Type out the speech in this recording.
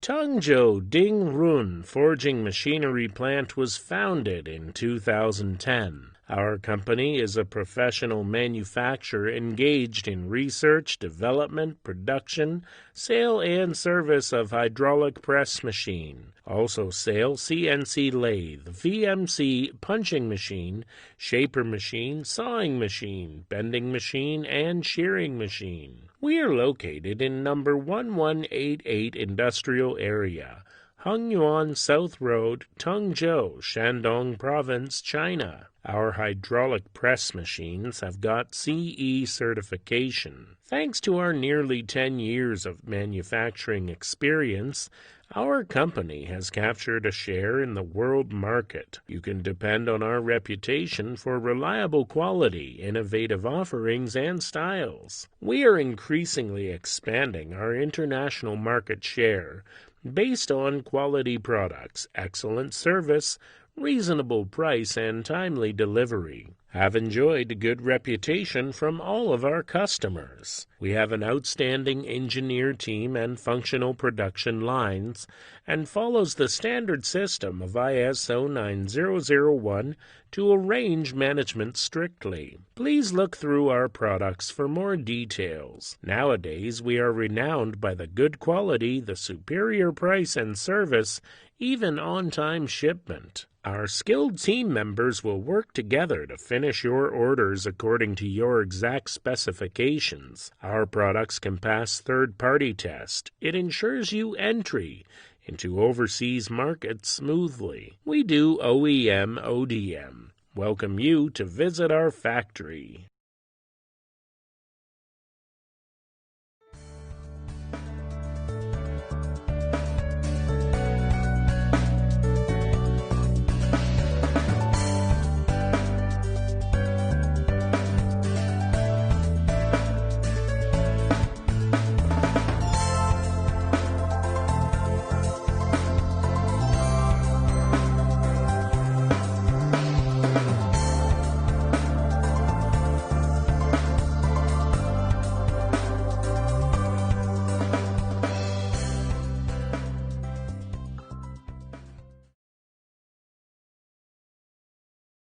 Tengzhou Dingrun forging machinery plant was founded in 2010. Our company is a professional manufacturer engaged in research, development, production, sale, and service of hydraulic press machine. Also sale CNC lathe, VMC punching machine, shaper machine, sawing machine, bending machine, and shearing machine. We are located in number 1188 Industrial Area, Hengyuan South Road, Tengzhou, Shandong Province, China. Our hydraulic press machines have got CE certification. Thanks to our nearly 10 years of manufacturing experience, our company has captured a share in the world market. You can depend on our reputation for reliable quality, innovative offerings, and styles. We are increasingly expanding our international market share based on quality products, excellent service, reasonable price, and timely delivery. Have enjoyed a good reputation from all of our customers. We have an outstanding engineer team and functional production lines and follows the standard system of ISO 9001 to arrange management strictly. Please look through our products for more details. Nowadays, we are renowned by the good quality, the superior price and service, even on-time shipment. Our skilled team members will work together to finish your orders according to your exact specifications. Our products can pass third-party test. It ensures you entry into overseas markets smoothly. We do OEM, ODM. Welcome you to visit our factory.